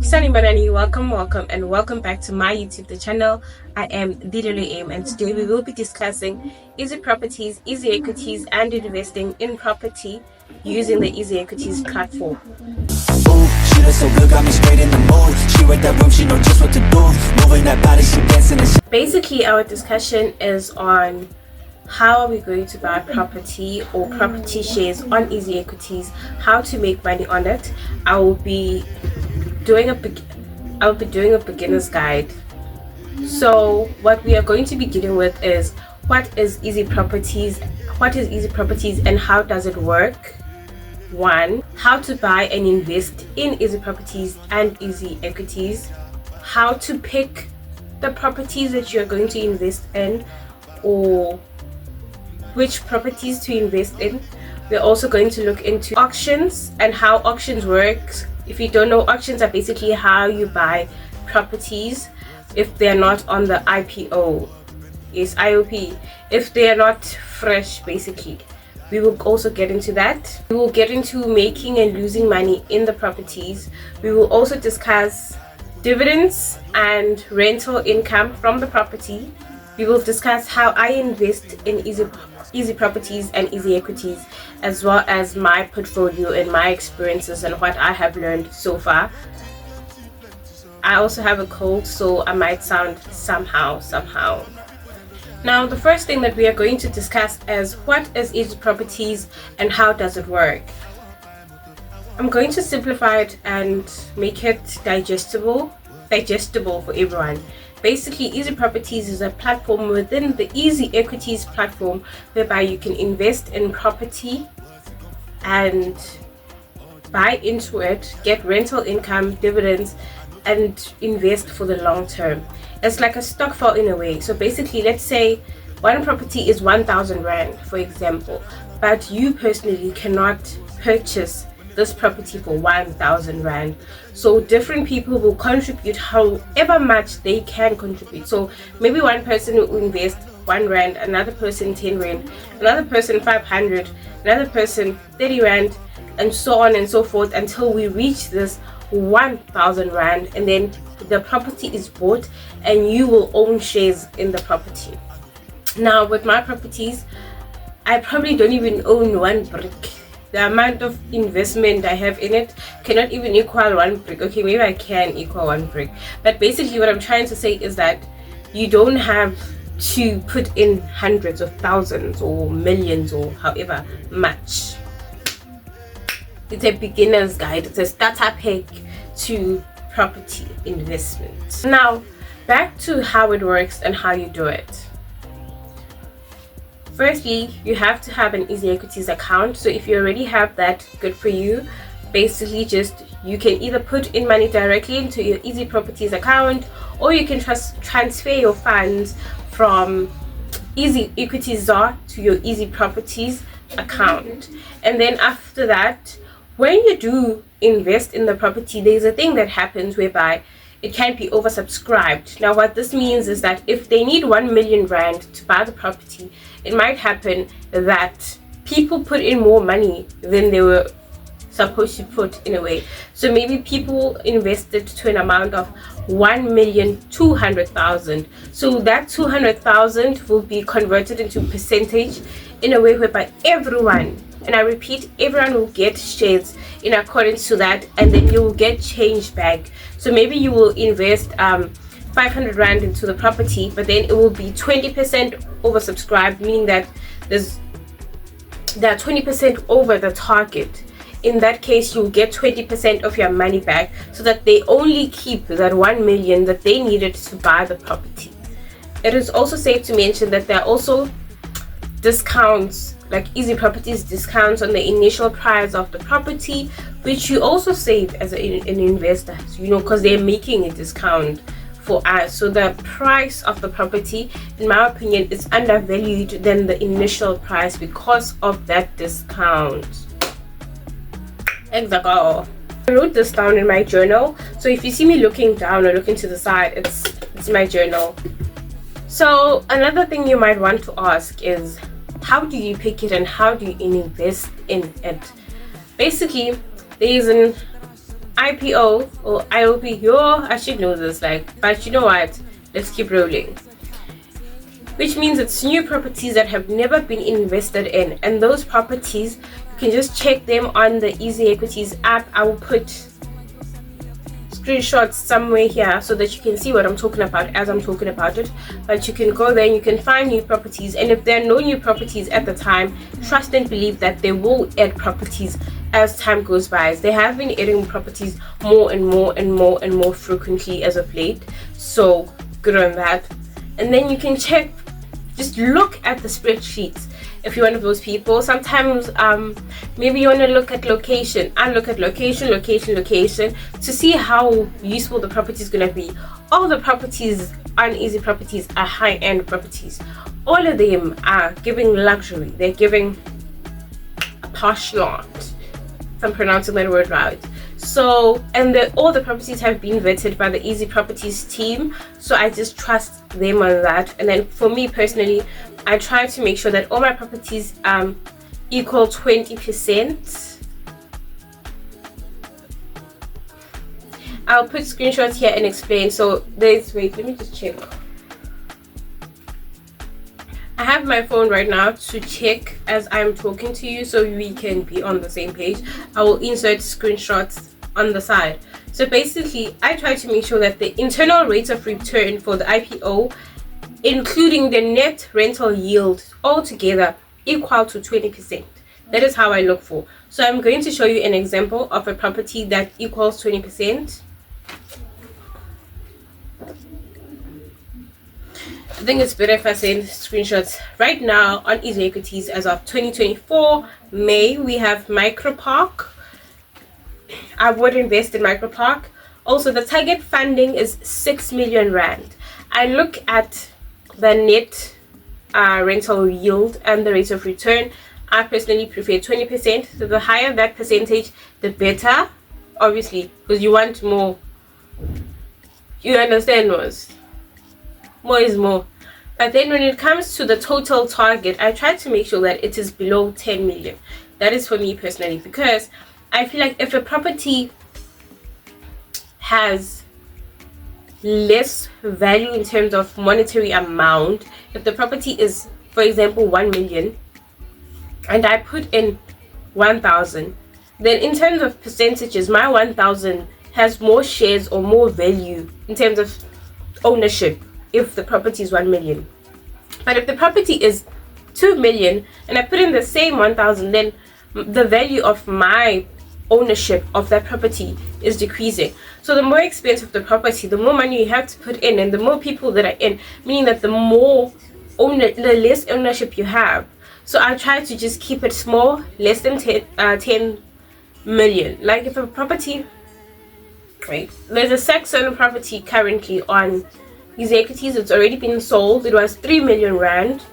Sunny Banani, welcome back to my YouTube channel. I am Didele Aim, and today we will be discussing easy properties, easy equities, and investing in property using the easy equities platform. Ooh, she looks so good, got me straight in the mood. She read that room, she know just what to do. Moving that body, she dancing and Basically, our discussion is on how are we going to buy property or property shares on easy equities, how to make money on it. I will be doing a beginner's guide. So what we are going to be dealing with is what is easy properties and how does it work. 1, how to buy and invest in easy properties and easy equities, how to pick the properties that you're going to invest in or which properties to invest in. We're also going to look into auctions and how auctions works. If you don't know, auctions are basically how you buy properties if they're not on the IPO. Yes, IOP. If they're not fresh, basically. We will also get into that. We will get into making and losing money in the properties. We will also discuss dividends and rental income from the property. We will discuss how I invest in easy properties and easy equities, as well as my portfolio and my experiences and what I have learned so far. I also have a cold, so I might sound somehow. Now, the first thing that we are going to discuss is what is easy properties and how does it work. I'm going to simplify it and make it digestible for everyone. Basically, easy properties is a platform within the easy equities platform whereby you can invest in property and buy into it, get rental income, dividends, and invest for the long term. It's like a stokvel in a way. So basically, let's say one property is 1,000 Rand, for example, but you personally cannot purchase this property for 1,000 Rand. So different people will contribute however much they can contribute. So maybe one person will invest 1 Rand, another person 10 Rand, another person 500, another person 30 Rand, and so on and so forth until we reach this 1,000 Rand, and then the property is bought and you will own shares in the property. Now with my properties, I probably don't even own one brick. The amount of investment I have in it cannot even equal one brick. Okay, maybe I can equal one brick, but basically what I'm trying to say is that you don't have to put in hundreds of thousands or millions or however much. It's a beginner's guide. It's a starter pack to property investment. Now back to how it works and how you do it. Firstly, you have to have an easy equities account. So if you already have that, good for you. Basically, you can either put in money directly into your easy properties account, or you can transfer your funds from easy equities to your easy properties account. And then after that, when you do invest in the property, there's a thing that happens whereby it can be oversubscribed. Now what this means is that if they need 1 million Rand to buy the property, it might happen that people put in more money than they were supposed to put in a way. So maybe people invested to an amount of 1,200,000. So that 200,000 will be converted into percentage in a way whereby everyone, and I repeat, everyone will get shares in accordance to that, and then you will get change back. So maybe you will invest 500 Rand into the property, but then it will be 20% oversubscribed, meaning that they're 20% over the target. In that case, you'll get 20% of your money back, so that they only keep that 1 million that they needed to buy the property. It is also safe to mention that there are also discounts, like easy properties discounts on the initial price of the property, which you also save as an investor, because they're making a discount for us. So the price of the property, in my opinion, is undervalued than the initial price because of that discount. Exactly. I wrote this down in my journal, so if you see me looking down or looking to the side, it's my journal. So another thing you might want to ask is, how do you pick it and how do you invest in it? Basically, there is an IPO or IOP, yo, I should know this, like, but you know what? Let's keep rolling. Which means it's new properties that have never been invested in, and those properties you can just check them on the Easy Equities app. I will put screenshots somewhere here so that you can see what I'm talking about as I'm talking about it. But you can go there and you can find new properties, and if there are no new properties at the time, trust and believe that they will add properties as time goes by. They have been adding properties more and more and more and more frequently as of late, so good on that. And then you can check, just look at the spreadsheets if you're one of those people. Sometimes maybe you want to look at location. I look at location to see how useful the property is going to be. All the properties on Easy Properties are high-end properties. All of them are giving luxury. They're giving a posh lot, if I'm pronouncing that word right. So, and all the properties have been vetted by the Easy Properties team, so I just trust them on that. And then for me personally, I try to make sure that all my properties equal 20%. I'll put screenshots here and explain. So wait, let me just check. I have my phone right now to check as I'm talking to you so we can be on the same page. I will insert screenshots on the side. So basically, I try to make sure that the internal rate of return for the IPO, including the net rental yield altogether, equal to 20%. That is how I look for. So I'm going to show you an example of a property that equals 20%. I think it's better if I send screenshots. Right now on Easy Equities, as of 2024 May, we have Micropark. I would invest in Micropark. Also, the target funding is 6 million rand. I look at the net rental yield and the rate of return. I personally prefer 20%. So the higher that percentage, the better. Obviously, because you want more. You understand, more is more. But then when it comes to the total target, I try to make sure that it is below 10 million. That is for me personally, because I feel like if a property has less value in terms of monetary amount, if the property is, for example, 1 million and I put in 1,000, then in terms of percentages, my 1,000 has more shares or more value in terms of ownership if the property is 1 million. But if the property is 2 million and I put in the same 1,000, then the value of my ownership of that property is decreasing. So the more expensive the property, the more money you have to put in, and the more people that are in, meaning that the less ownership you have. So I try to just keep it small, less than 10 million. Like if a property, right, there's a Saxon property currently on Easy Equities. It's already been sold. It was 3 million rand.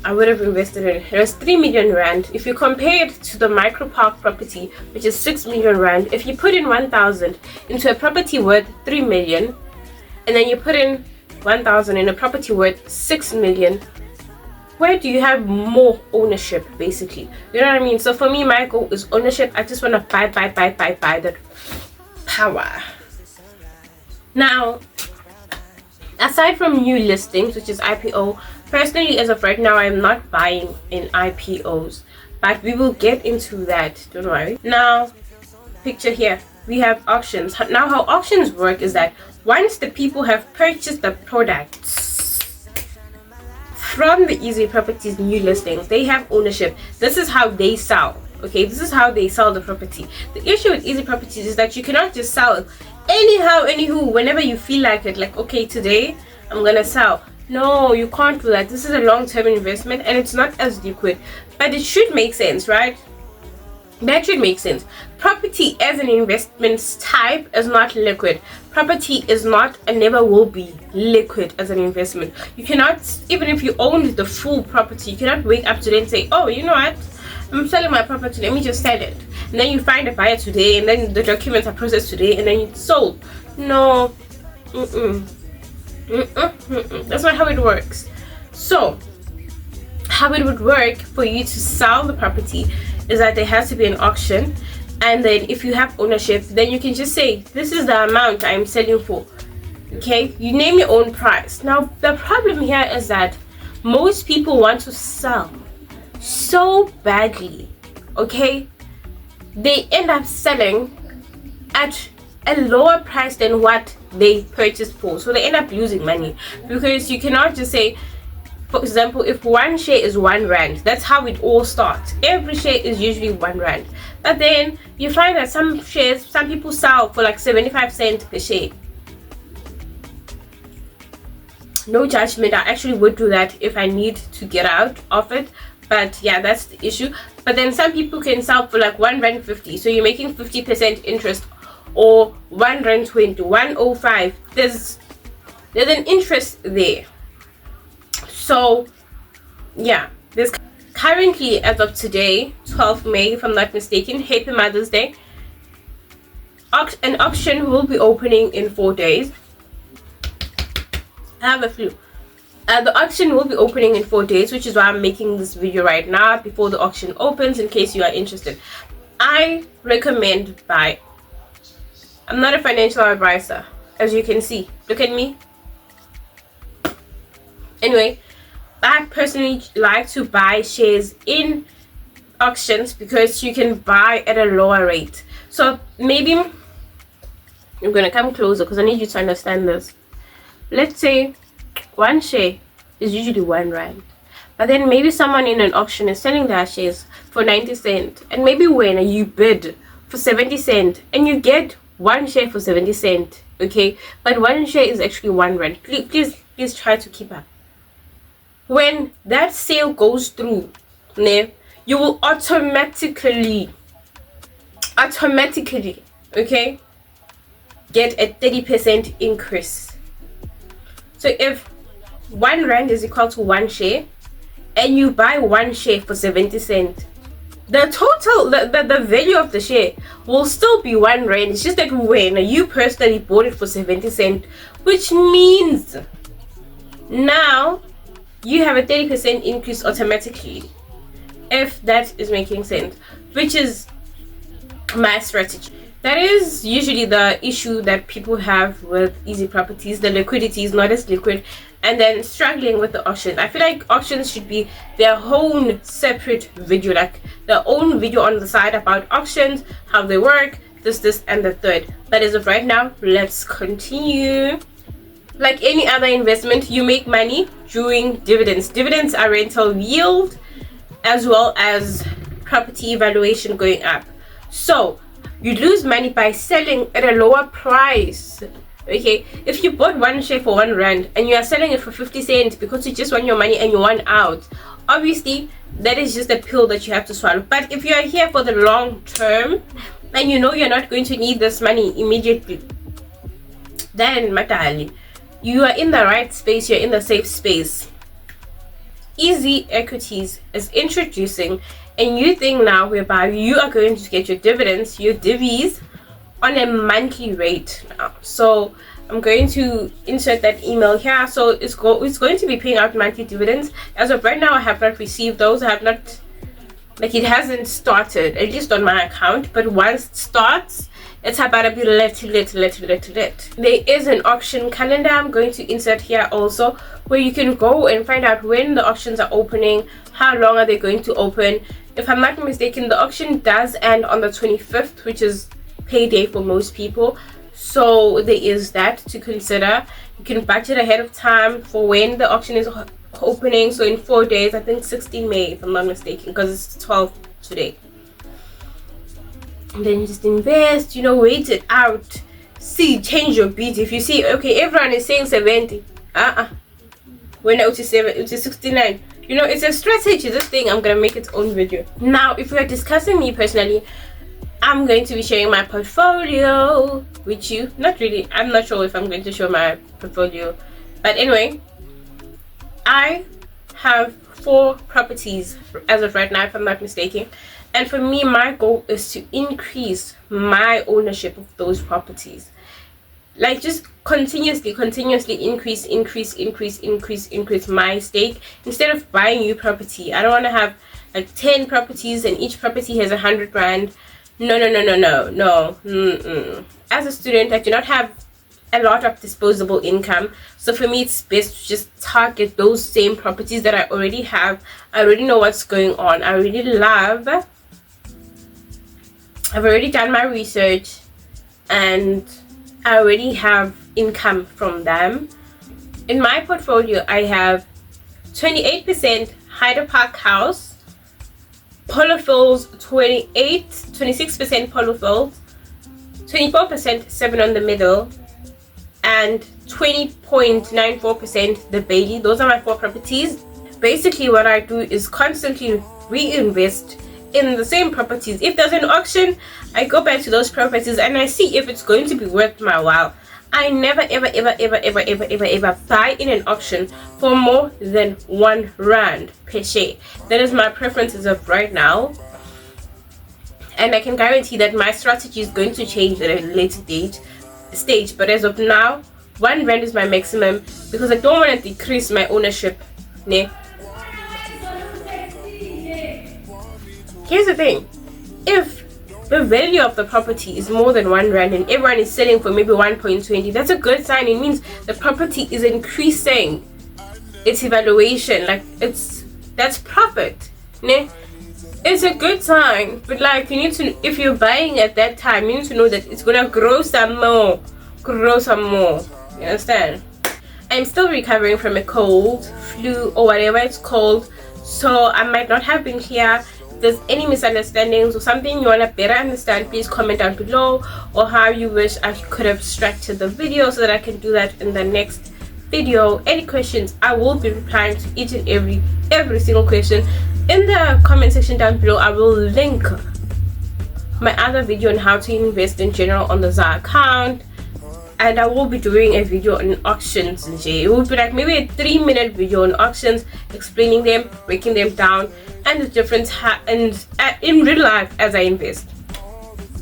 I would have invested in it. It was 3 million rand. If you compare it to the Micropark property, which is 6 million rand, if you put in 1,000 into a property worth 3 million, and then you put in 1,000 in a property worth 6 million, where do you have more ownership, basically? You know what I mean? So for me, my goal is ownership. I just want to buy that power. Now, aside from new listings, which is IPO, personally, as of right now, I'm not buying in IPOs, but we will get into that, don't worry. Now, picture here, we have auctions. Now, how auctions work is that once the people have purchased the products from the Easy Properties new listings, they have ownership. This is how they sell. Okay, this is how they sell the property. The issue with Easy Properties is that you cannot just sell anyhow, anywho, whenever you feel like it. Like, okay, today I'm gonna sell. No, you can't do that. This is a long-term investment and it's not as liquid, but it should make sense, right? That should make sense. Property as an investment type is not liquid. Property is not and never will be liquid as an investment. You cannot, even if you own the full property, you cannot wake up today and say, oh, you know what, I'm selling my property, let me just sell it. And then you find a buyer today, and then the documents are processed today, and then it's sold. No. That's not how it works. So how it would work for you to sell the property is that there has to be an auction. And then if you have ownership, then you can just say, this is the amount I'm selling for. Okay, you name your own price. Now the problem here is that most people want to sell so badly, okay, they end up selling at a lower price than what they purchased for, so they end up losing money. Because you cannot just say, for example, if one share is R1, that's how it all starts. Every share is usually R1, but then you find that some shares, some people sell for like 75 cents per share. No judgment, I actually would do that if I need to get out of it, but yeah, that's the issue. But then some people can sell for like R1.50, so you're making 50% interest, or R1.20, 105. There's an interest there. So yeah, there's currently, as of today, 12th May, if I'm not mistaken, Happy Mother's Day, an auction will be opening in 4 days. I have a flu. The auction will be opening in 4 days, which is why I'm making this video right now before the auction opens, in case you are interested. I recommend buy. I'm not a financial advisor, as you can see. Look at me. Anyway, I personally like to buy shares in auctions because you can buy at a lower rate. So maybe I'm gonna come closer because I need you to understand this. Let's say one share is usually R1, but then maybe someone in an auction is selling their shares for 90 cents, and maybe when you bid for 70 cents and you get one share for 70 cents, okay, but one share is actually R1. Please try to keep up. When that sale goes through, you will automatically, okay, get a 30% increase. So if R1 is equal to one share, and you buy one share for 70 cents, the total, the value of the share will still be R1. It's just that when you personally bought it for 70 cents, which means now you have a 30% increase automatically, if that is making sense, which is my strategy. That is usually the issue that people have with easy properties. The liquidity is not as liquid, and then struggling with the auctions. I feel like auctions should be their own separate video, like their own video on the side about auctions, how they work, this and the third. But as of right now, let's continue. Like any other investment, you make money during dividends. Dividends are rental yield as well as property valuation going up. So you lose money by selling at a lower price. Okay, if you bought one share for R1 and you are selling it for 50 cents because you just want your money and you want out, obviously that is just a pill that you have to swallow. But if you are here for the long term and you know you're not going to need this money immediately, then matali, you are in the right space, you're in the safe space. Easy Equities is introducing a new thing now whereby you are going to get your dividends, your divvies, on a monthly rate now. So I'm going to insert that email here. So it's going to be paying out monthly dividends. As of right now, I have not received those. I have not, like, it hasn't started, at least on my account. But once it starts, it's about to be lit. There is an auction calendar I'm going to insert here also, where you can go and find out when the auctions are opening, how long are they going to open. If I'm not mistaken, the auction does end on the 25th, which is payday for most people. So there is that to consider. You can budget ahead of time for when the auction is opening. So in 4 days, I think 16 May, if I'm not mistaken, because it's 12 today. And then you just invest, wait it out, see, change your beat. If you see, okay, everyone is saying 70, when it is 69, it's a strategy. This thing, I'm gonna make its own video. Now, if we are discussing me personally, I'm going to be sharing my portfolio with you. Not really, I'm not sure if I'm going to show my portfolio, but anyway, I have 4 properties as of right now, if I'm not mistaken. And for me, my goal is to increase my ownership of those properties. Like, just continuously increase my stake instead of buying new property. I don't want to have like 10 properties and each property has 100 rand. No. As a student, I do not have a lot of disposable income, so for me it's best to just target those same properties that I already have. I already know what's going on. I've already done my research, and I already have income from them. In my portfolio, I have 28% Hyder Park House, Polo Fields 26% Polo Fields, 24% 7 on the Middle, and 20.94% the Bailey. Those are my 4 properties. Basically what I do is constantly reinvest in the same properties. If there's an auction, I go back to those properties and I see if it's going to be worth my while. I never ever buy in an auction for more than R1 per share. That is my preference as of right now, and I can guarantee that my strategy is going to change at a later stage, but as of now, R1 is my maximum because I don't want to decrease my ownership. Here's the thing: if the value of the property is more than R1 and everyone is selling for maybe 1.20, that's a good sign. It means the property is increasing its evaluation. Like, that's profit. It's a good sign, but like, you need to, if you're buying at that time, you need to know that it's gonna grow some more. You understand? I'm still recovering from a cold, flu, or whatever it's called, so I might not have been clear. If there's any misunderstandings or something you want to better understand, please comment down below, or how you wish I could have structured the video so that I can do that in the next video. Any questions, I will be replying to each and every single question in the comment section down below. I will link my other video on how to invest in general on the ZA account, and I will be doing a video on auctions. It will be like maybe a 3-minute video on auctions, explaining them, breaking them down, and the difference in real life as I invest.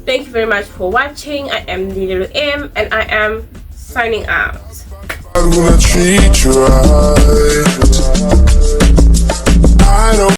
Thank you very much for watching. I am Little M, and I am signing out. I'm gonna treat you right. I don't